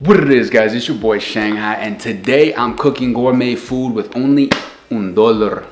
What it is, guys, it's your boy Shanghai, and today I'm cooking gourmet food with only $1,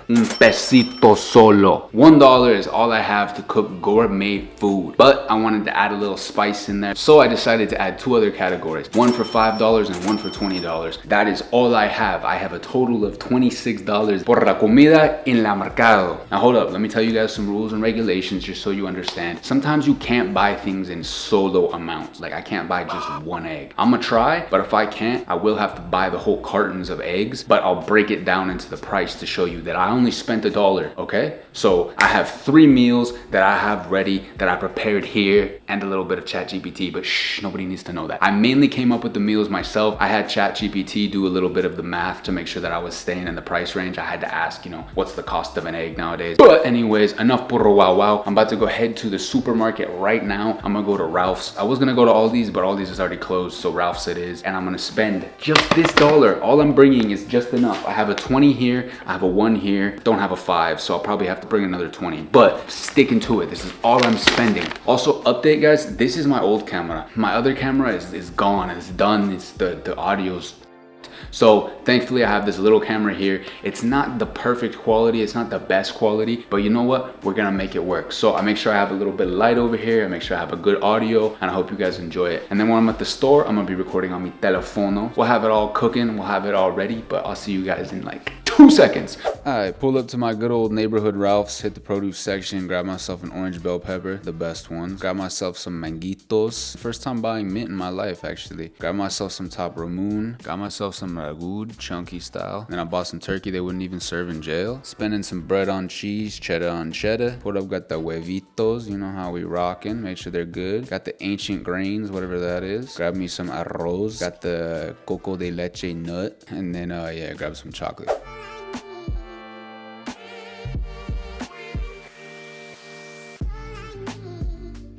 un pesito solo. $1 is all I have to cook gourmet food, but I wanted to add a little spice in there, so I decided to add two other categories, one for $5 and one for $20. That is all I have. I have a total of $26 por la comida en la mercado. Now hold up, let me tell you guys some rules and regulations just so you understand. Sometimes you can't buy things in solo amounts. Like I can't buy just one egg. I'm gonna try, but if I can't, I will have to buy the whole cartons of eggs, but I'll break it down into the price to show you that I only spent $1, okay? So I have 3 meals that I have ready that I prepared here and a little bit of ChatGPT, but shh, nobody needs to know that. I mainly came up with the meals myself. I had ChatGPT do a little bit of the math to make sure that I was staying in the price range. I had to ask, you know, what's the cost of an egg nowadays? But anyways, enough puro wow wow. I'm about to go head to the supermarket right now. I'm gonna go to Ralph's. I was gonna go to Aldi's, but Aldi's is already closed, so Ralph's it is. And I'm gonna spend just this $1. All I'm bringing is just enough. I have a 20 here, I have a 1 here, don't have a 5, so I'll probably have to bring another 20, but sticking to it. This is all I'm spending. Also, update guys, this is my old camera. My other camera is gone, it's done, it's the audio's. So thankfully I have this little camera here. It's not the perfect quality, it's not the best quality, but you know what? We're gonna make it work. So I make sure I have a little bit of light over here, I make sure I have a good audio, and I hope you guys enjoy it. And then when I'm at the store, I'm gonna be recording on mi telefono. We'll have it all cooking, we'll have it all ready, but I'll see you guys in like 2 seconds. Alright, pull up to my good old neighborhood Ralph's, hit the produce section, grab myself an orange bell pepper, the best ones. Grab myself some manguitos. First time buying mint in my life, actually. Grab myself some top Ramoon. Got myself some ragout, chunky style. Then I bought some turkey they wouldn't even serve in jail. Spending some bread on cheese, cheddar on cheddar. Put up, got the huevitos, you know how we rockin'. Make sure they're good. Got the ancient grains, whatever that is. Grab me some arroz. Got the coco de leche nut. And then, yeah, grab some chocolate.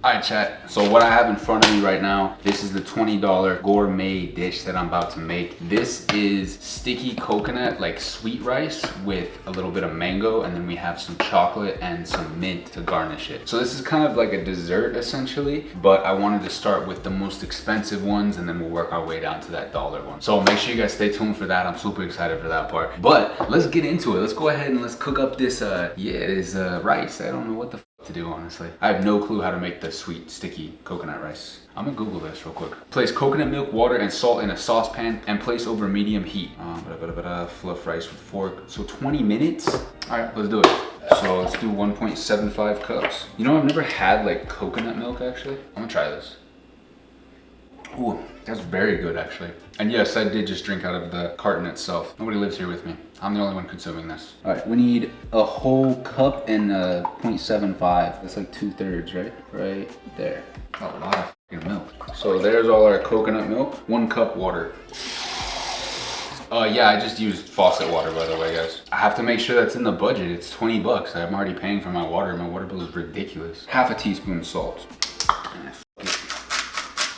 Alright chat, so what I have in front of me right now, this is the $20 gourmet dish that I'm about to make. This is sticky coconut, like sweet rice with a little bit of mango, and then we have some chocolate and some mint to garnish it. So this is kind of like a dessert essentially, but I wanted to start with the most expensive ones and then we'll work our way down to that $1 one. So make sure you guys stay tuned for that. I'm super excited for that part. But let's get into it. Let's go ahead and let's cook up this, rice. I don't know what the to do, honestly. I have no clue how to make the sweet sticky coconut rice. I'm gonna Google this real quick. Place coconut milk, water, and salt in a saucepan and place over medium heat. Fluff rice with fork. So 20 minutes? All right, let's do it. So let's do 1.75 cups. You know, I've never had like coconut milk actually. I'm gonna try this. Ooh, that's very good actually. And yes, I did just drink out of the carton itself. Nobody lives here with me. I'm the only one consuming this. All right, we need a whole cup and 0.75. That's like 2/3, right? Right there. Oh, a lot of fucking milk. So there's all our coconut milk. 1 cup water. Yeah, I just used faucet water, by the way, guys. I have to make sure that's in the budget. It's 20 bucks. I'm already paying for my water. My water bill is ridiculous. Half a teaspoon salt.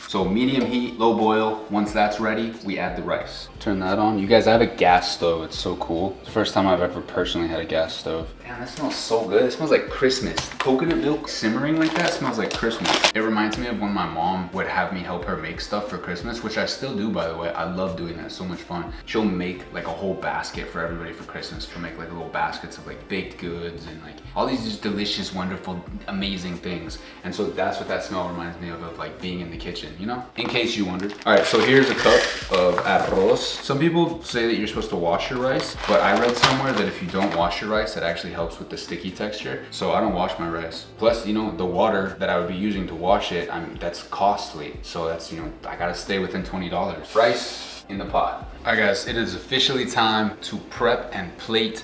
So medium heat, low boil. Once that's ready, we add the rice. Turn that on. You guys, I have a gas stove. It's so cool. It's the first time I've ever personally had a gas stove. Damn, that smells so good. It smells like Christmas. Coconut milk simmering like that smells like Christmas. It reminds me of when my mom would have me help her make stuff for Christmas, which I still do, by the way. I love doing that. It's so much fun. She'll make like a whole basket for everybody for Christmas. She'll make like little baskets of like baked goods and like all these just delicious, wonderful, amazing things. And so that's what that smell reminds me of like being in the kitchen, you know? In case you wondered. All right, so here's a cup of arroz. Some people say that you're supposed to wash your rice, but I read somewhere that if you don't wash your rice, that actually helps with the sticky texture. So I don't wash my rice. Plus, you know, the water that I would be using to wash it, that's costly. So that's, you know, I gotta stay within $20. Rice in the pot. All right guys, it is officially time to prep and plate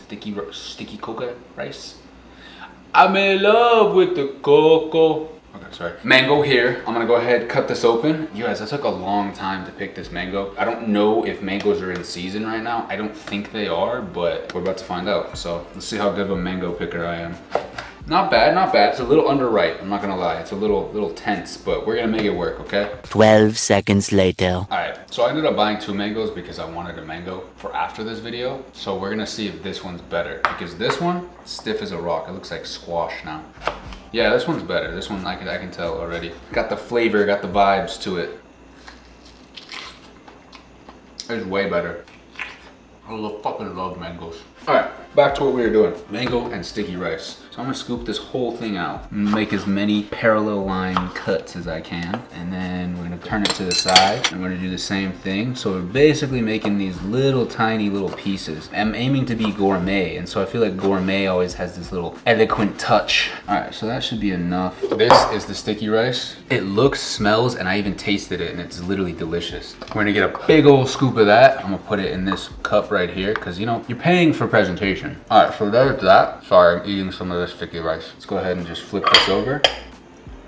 sticky coconut rice. I'm in love with the cocoa. Okay, sorry. Mango here. I'm gonna go ahead, cut this open. You guys, that took a long time to pick this mango. I don't know if mangoes are in season right now. I don't think they are, but we're about to find out. So let's see how good of a mango picker I am. Not bad, not bad. It's a little underripe, I'm not gonna lie. It's a little tense, but we're gonna make it work, okay? 12 seconds later. All right, so I ended up buying 2 mangoes because I wanted a mango for after this video. So we're gonna see if this one's better, because this one, stiff as a rock. It looks like squash now. Yeah, this one's better. This one I can tell already. Got the flavor, got the vibes to it. It's way better. I fucking love mangoes. All right, back to what we were doing. Mango and sticky rice. So I'm gonna scoop this whole thing out and make as many parallel line cuts as I can. And then we're gonna turn it to the side and we're gonna do the same thing. So we're basically making these little tiny little pieces. I'm aiming to be gourmet, and so I feel like gourmet always has this little eloquent touch. All right, so that should be enough. This is the sticky rice. It looks, smells, and I even tasted it, and it's literally delicious. We're gonna get a big old scoop of that. I'm gonna put it in this cup right here, because you know, you're paying for presentation. All right, so there's that. Sorry, I'm eating some of this sticky rice. Let's go ahead and just flip this over.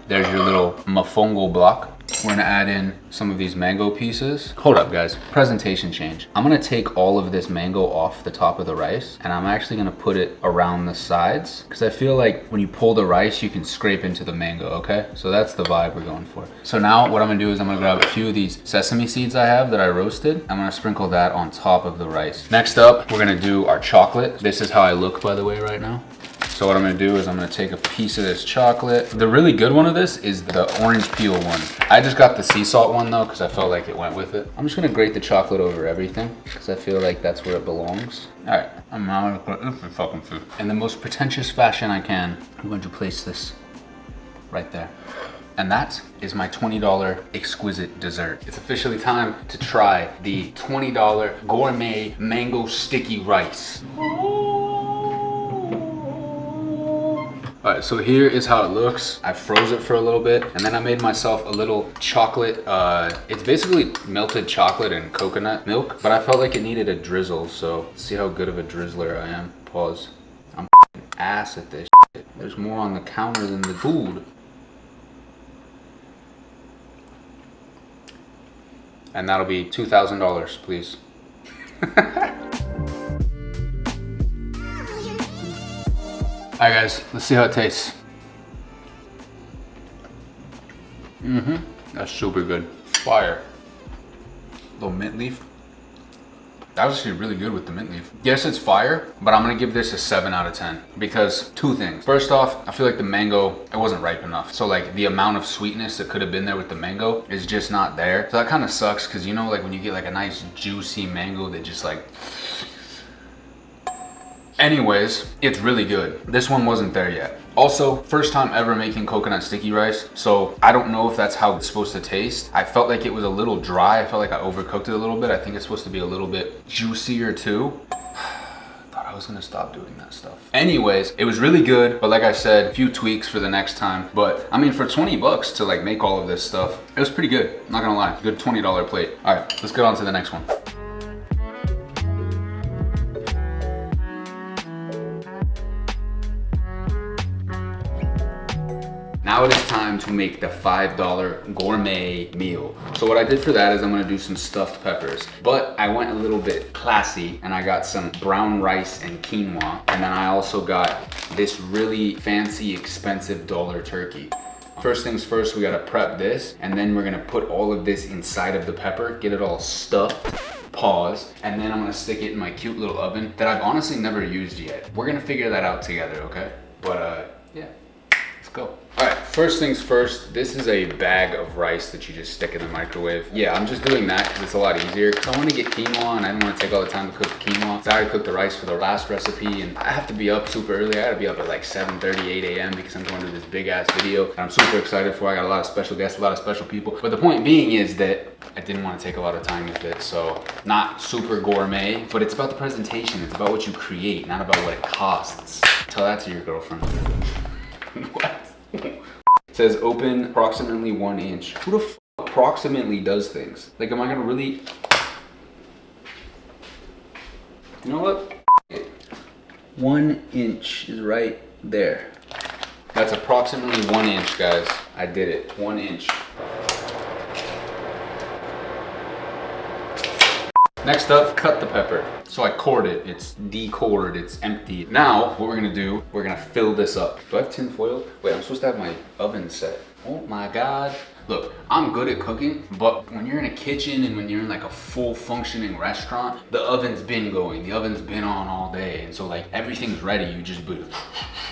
There's your little mofongo block. We're gonna add in some of these mango pieces. Hold up, guys. Presentation change. I'm gonna take all of this mango off the top of the rice, and I'm actually gonna put it around the sides, because I feel like when you pull the rice, you can scrape into the mango, okay? So that's the vibe we're going for. So now what I'm gonna do is I'm gonna grab a few of these sesame seeds I have that I roasted. I'm gonna sprinkle that on top of the rice. Next up, we're gonna do our chocolate. This is how I look, by the way, right now. So what I'm gonna do is I'm gonna take a piece of this chocolate. The really good one of this is the orange peel one. I just got the sea salt one though, because I felt like it went with it. I'm just gonna grate the chocolate over everything, because I feel like that's where it belongs. All right, I'm now gonna put this in fucking food. In the most pretentious fashion I can, I'm going to place this right there. And that is my $20 exquisite dessert. It's officially time to try the $20 gourmet mango sticky rice. All right, so here is how it looks. I froze it for a little bit, and then I made myself a little chocolate. It's basically melted chocolate and coconut milk, but I felt like it needed a drizzle, so let's see how good of a drizzler I am. Pause. I'm ass at this shit. There's more on the counter than the food. And that'll be $2,000, please. All right, guys, let's see how it tastes. That's super good. Fire. Little mint leaf. That was actually really good with the mint leaf. Yes, it's fire, but I'm gonna give this a 7 out of 10 because two things. First off, I feel like the mango, it wasn't ripe enough. So like the amount of sweetness that could have been there with the mango is just not there. So that kind of sucks, because you know, like when you get like a nice juicy mango that just like, anyways, it's really good. This one wasn't there yet. Also, first time ever making coconut sticky rice, so I don't know if that's how it's supposed to taste. I felt like it was a little dry. I felt like I overcooked it a little bit. I think it's supposed to be a little bit juicier too. Thought I was gonna stop doing that stuff. Anyways, it was really good, but like I said, a few tweaks for the next time. But I mean, for 20 bucks to like make all of this stuff, it was pretty good. Not gonna lie, good $20 plate. All right, let's get on to the next one. Now it is time to make the $5 gourmet meal. So what I did for that is I'm gonna do some stuffed peppers, but I went a little bit classy and I got some brown rice and quinoa. And then I also got this really fancy, expensive dollar turkey. First things first, we gotta prep this, and then we're gonna put all of this inside of the pepper, get it all stuffed. Pause, and then I'm gonna stick it in my cute little oven that I've honestly never used yet. We're gonna figure that out together, okay? But yeah, let's go. All right, first things first, this is a bag of rice that you just stick in the microwave. Yeah, I'm just doing that because it's a lot easier. So I want to get quinoa, and I didn't want to take all the time to cook the quinoa. So I already cooked the rice for the last recipe, and I have to be up super early. I gotta be up at like 7:30, 8 a.m. because I'm going to this big ass video that I'm super excited for. I got a lot of special guests, a lot of special people. But the point being is that I didn't want to take a lot of time with it. So not super gourmet, but it's about the presentation. It's about what you create, not about what it costs. Tell that to your girlfriend. What? It says open approximately 1 inch. Who the f approximately does things? Like, am I gonna really? You know what? 1 inch is right there. That's approximately 1 inch, guys. I did it. 1 inch. Next up, cut the pepper. So I cored it, it's decored, it's empty. Now, what we're gonna do, we're gonna fill this up. Do I have tin foil? Wait, I'm supposed to have my oven set. Oh my God. Look, I'm good at cooking, but when you're in a kitchen and when you're in like a full functioning restaurant, the oven's been going, the oven's been on all day. And so like everything's ready, you just put,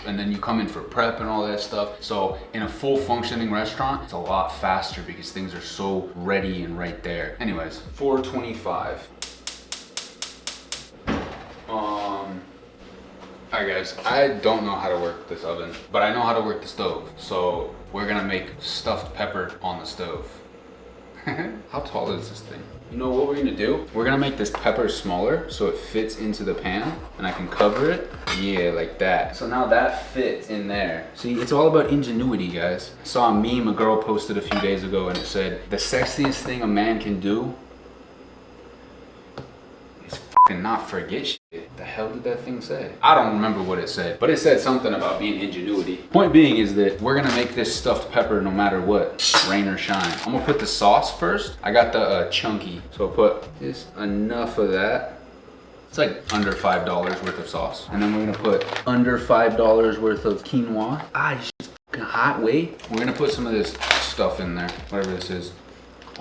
and then you come in for prep and all that stuff. So in a full functioning restaurant, it's a lot faster because things are so ready and right there. Anyways, 425. Alright guys, I don't know how to work this oven, but I know how to work the stove. So we're gonna make stuffed pepper on the stove. How tall is this thing? You know what we're gonna do? We're gonna make this pepper smaller so it fits into the pan and I can cover it. Yeah, like that. So now that fits in there. See, it's all about ingenuity, guys. I saw a meme a girl posted a few days ago and it said, the sexiest thing a man can do is fucking not forget shit. The hell did that thing say? I don't remember what it said, but it said something about being ingenuity. Point being is that we're gonna make this stuffed pepper no matter what, rain or shine. I'm gonna put the sauce first. I got the chunky, so I'll put just enough of that. It's like under $5 worth of sauce. And then we're gonna put under $5 worth of quinoa. It's just fucking hot, wait. We're gonna put some of this stuff in there, whatever this is.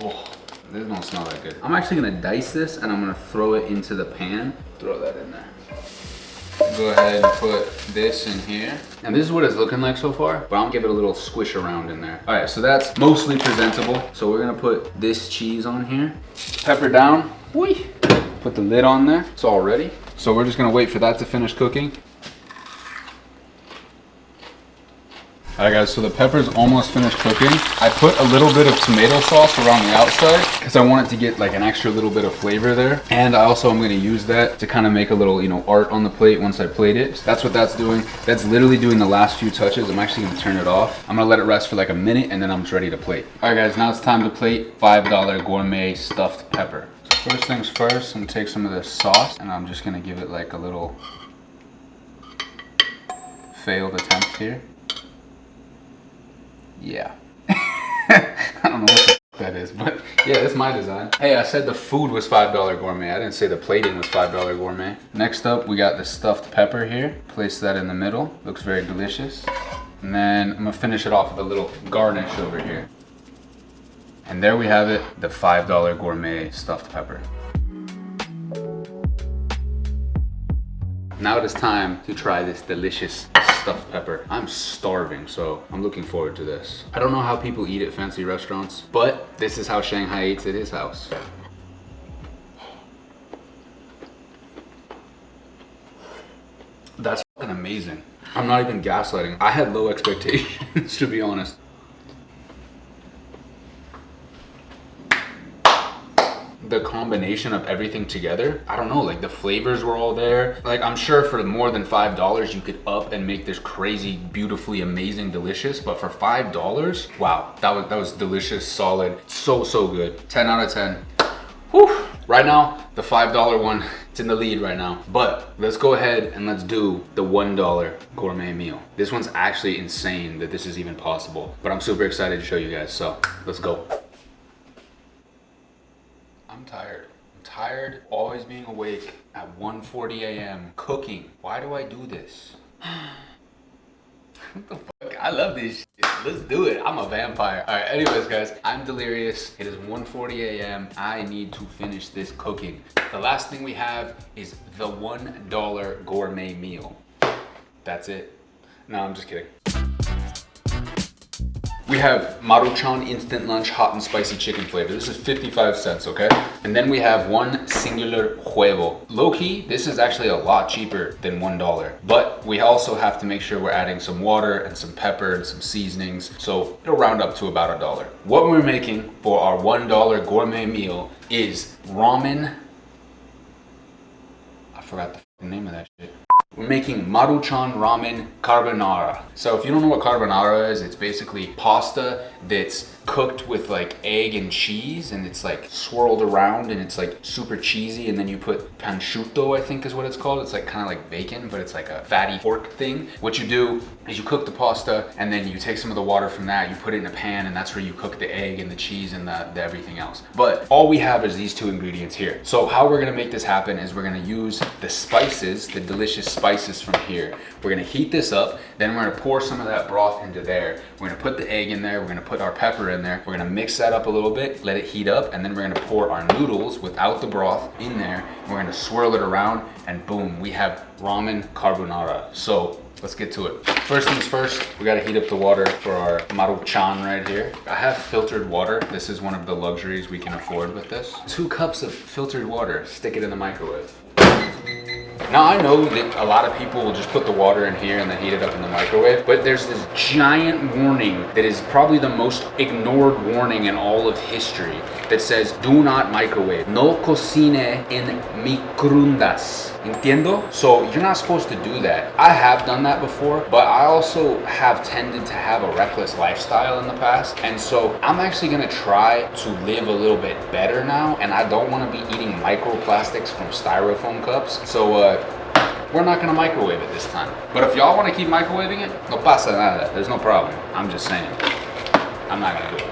Oh. This don't smell that good. I'm actually gonna dice this and I'm gonna throw it into the pan. Throw that in there. Go ahead and put this in here. And this is what it's looking like so far, but I'm gonna give it a little squish around in there. All right, so that's mostly presentable. So we're gonna put this cheese on here. Pepper down. Whee! Put the lid on there. It's all ready. So we're just gonna wait for that to finish cooking. Alright guys, so the pepper's almost finished cooking. I put a little bit of tomato sauce around the outside because I want it to get like an extra little bit of flavor there. And I also am going to use that to kind of make a little, art on the plate once I plate it. So that's what that's doing. That's literally doing the last few touches. I'm actually going to turn it off. I'm going to let it rest for like a minute and then I'm just ready to plate. Alright guys, now it's time to plate $5 gourmet stuffed pepper. So first things first, I'm going to take some of this sauce and I'm just going to give it like a little failed attempt here. Yeah. I don't know what the that is, but yeah, that's my design. Hey, I said the food was $5 gourmet. I didn't say the plating was $5 gourmet. Next up, we got the stuffed pepper here. Place that in the middle. Looks very delicious. And then I'm gonna finish it off with a little garnish over here. And there we have it, the $5 gourmet stuffed pepper. Now it is time to try this delicious stuffed pepper. I'm starving, so I'm looking forward to this. I don't know how people eat at fancy restaurants, but this is how Shanghai eats at his house. That's fucking amazing. I'm not even gaslighting. I had low expectations, to be honest. The combination of everything together, I don't know, like the flavors were all there. Like I'm sure for more than $5 you could up and make this crazy, beautifully amazing, delicious, but for $5, wow, that was delicious, solid, so good. 10 out of 10. Whew. Right now, the $5 one, it's in the lead right now. But let's go ahead and let's do the $1 gourmet meal. This one's actually insane that this is even possible, but I'm super excited to show you guys, so let's go. I'm tired always being awake at 1:40 a.m. cooking. Why do I do this? What the fuck? I love this shit. Let's do it. I'm a vampire. All right, anyways, guys, I'm delirious. It is 1:40 a.m. I need to finish this cooking. The last thing we have is the $1 gourmet meal. That's it. No, I'm just kidding. We have Maruchan Instant Lunch Hot and Spicy Chicken flavor. This is 55 cents, okay? And then we have one singular huevo. Low-key, this is actually a lot cheaper than $1. But we also have to make sure we're adding some water and some pepper and some seasonings. So it'll round up to about $1. What we're making for our $1 gourmet meal is ramen. I forgot the name of that shit. We're making Maruchan ramen carbonara. So if you don't know what carbonara is, it's basically pasta that's cooked with like egg and cheese, and it's like swirled around and it's like super cheesy, and then you put panciutto, I think is what it's called. It's like kind of like bacon, but it's like a fatty pork thing. What you do is you cook the pasta and then you take some of the water from that, you put it in a pan, and that's where you cook the egg and the cheese and the everything else. But all we have is these two ingredients here. So how we're gonna make this happen is we're gonna use the spices, the delicious spices spices from here. We're gonna heat this up, then we're gonna pour some of that broth into there. We're gonna put the egg in there, we're gonna put our pepper in there. We're gonna mix that up a little bit, let it heat up, and then we're gonna pour our noodles without the broth in there. And we're gonna swirl it around, and boom, we have ramen carbonara. So let's get to it. First things first, we gotta heat up the water for our maruchan right here. I have filtered water. This is one of the luxuries we can afford with this. 2 cups of filtered water, stick it in the microwave. Now I know that a lot of people will just put the water in here and then heat it up in the microwave, but there's this giant warning that is probably the most ignored warning in all of history that says, do not microwave. No cocine en microondas. Entiendo? So you're not supposed to do that. I have done that before, but I also have tended to have a reckless lifestyle in the past. And so I'm actually gonna try to live a little bit better now, and I don't wanna be eating microplastics from styrofoam cups. So we're not gonna microwave it this time. But if y'all wanna keep microwaving it, no pasa nada. There's no problem. I'm just saying, I'm not gonna do it.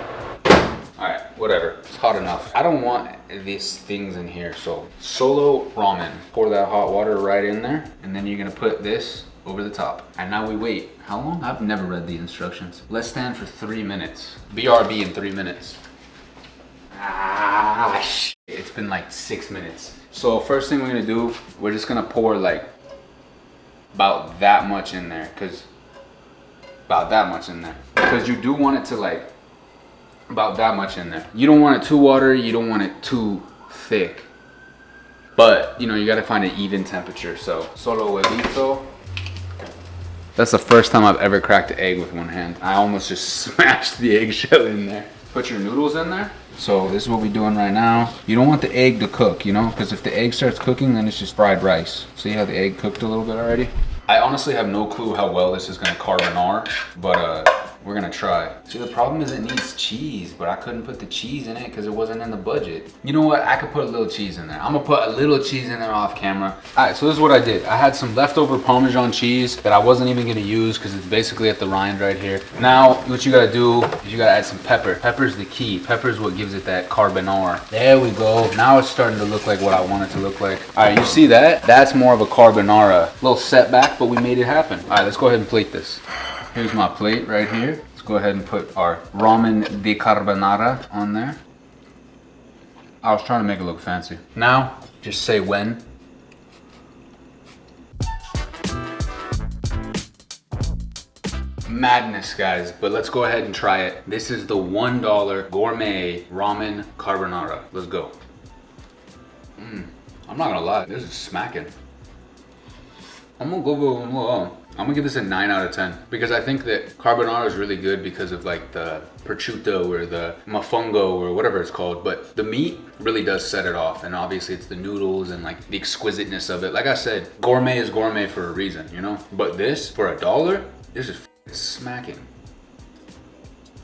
All right, whatever, it's hot enough. I don't want these things in here, so solo ramen. Pour that hot water right in there, and then you're gonna put this over the top. And now we wait. How long? I've never read the instructions. Let's stand for 3 minutes. BRB in 3 minutes. It's been like 6 minutes. So first thing we're gonna do, we're just gonna pour like about that much in there, because you do want it to like about that much in there. You don't want it too watery, you don't want it too thick, but you know, you got to find an even temperature. So solo huevito. That's the first time I've ever cracked an egg with one hand. I almost just smashed the eggshell in there. Put your noodles in there. So this is what we're doing right now. You don't want the egg to cook, you know, because if the egg starts cooking, then it's just fried rice. See how the egg cooked a little bit already? I honestly have no clue how well this is gonna carbonara, but we're gonna try. See, the problem is it needs cheese, but I couldn't put the cheese in it because it wasn't in the budget. You know what? I could put a little cheese in there. I'm gonna put a little cheese in there off camera. All right, so this is what I did. I had some leftover Parmesan cheese that I wasn't even gonna use because it's basically at the rind right here. Now, what you gotta do is you gotta add some pepper. Pepper's the key. Pepper's what gives it that carbonara. There we go. Now it's starting to look like what I want it to look like. All right, you see that? That's more of a carbonara. A little setback, but we made it happen. All right, let's go ahead and plate this. Here's my plate right here. Let's go ahead and put our ramen de carbonara on there. I was trying to make it look fancy. Now, just say when. Madness, guys, but let's go ahead and try it. This is the $1 gourmet ramen carbonara. Let's go. I'm not gonna lie, this is smacking. I'm gonna give this a 9 out of 10 because I think that carbonara is really good because of like the prosciutto or the mofongo or whatever it's called, but the meat really does set it off, and obviously it's the noodles and like the exquisiteness of it. Like I said, gourmet is gourmet for a reason, you know? But this, for $1, this is smacking.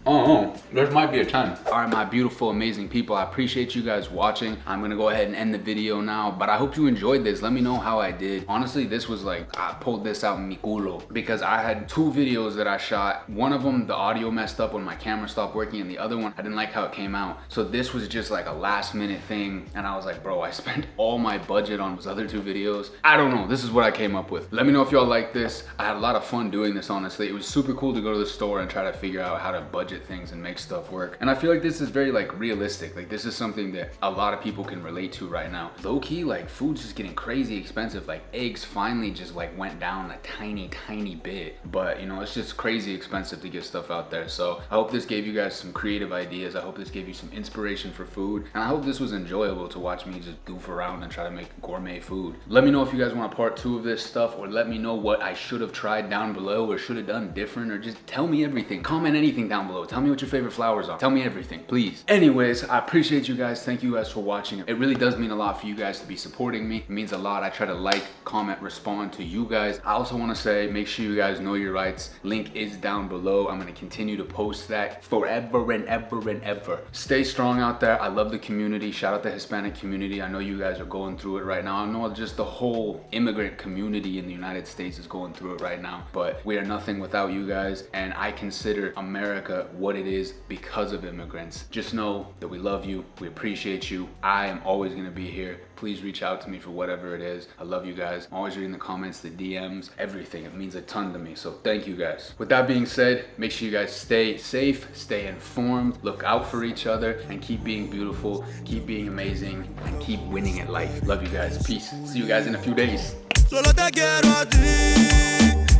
Oh, there might be a 10. All right, my beautiful, amazing people, I appreciate you guys watching. I'm gonna go ahead and end the video now, but I hope you enjoyed this. Let me know how I did. Honestly, this was like, I pulled this out in mi culo because I had 2 videos that I shot. One of them, the audio messed up when my camera stopped working, and the other one, I didn't like how it came out. So this was just like a last minute thing, and I was like, bro, I spent all my budget on those other 2 videos. I don't know, this is what I came up with. Let me know if y'all like this. I had a lot of fun doing this, honestly. It was super cool to go to the store and try to figure out how to budget things and make stuff work. And I feel like this is very like realistic. Like this is something that a lot of people can relate to right now. Low key, like food's just getting crazy expensive. Like eggs finally just like went down a tiny bit, but you know, it's just crazy expensive to get stuff out there. So I hope this gave you guys some creative ideas. I hope this gave you some inspiration for food, and I hope this was enjoyable to watch me just goof around and try to make gourmet food. Let me know if you guys want a part 2 of this stuff, or let me know what I should have tried down below or should have done different, or just tell me everything. Comment anything down below. Tell me what your favorite flowers are. Tell me everything, please. Anyways, I appreciate you guys. Thank you guys for watching. It really does mean a lot for you guys to be supporting me. It means a lot. I try to like, comment, respond to you guys. I also want to say, make sure you guys know your rights. Link is down below. I'm going to continue to post that forever and ever and ever. Stay strong out there. I love the community. Shout out the Hispanic community. I know you guys are going through it right now. I know just the whole immigrant community in the United States is going through it right now, but we are nothing without you guys, and I consider America what it is because of immigrants. Just know that we love you, we appreciate you. I am always gonna be here. Please reach out to me for whatever it is. I love you guys. I'm always reading the comments, the DMs, everything. It means a ton to me, so thank you guys. With that being said, make sure you guys stay safe, stay informed, look out for each other, and keep being beautiful, keep being amazing, and keep winning at life. Love you guys. Peace. See you guys in a few days. Solo te quiero a ti,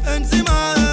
encima de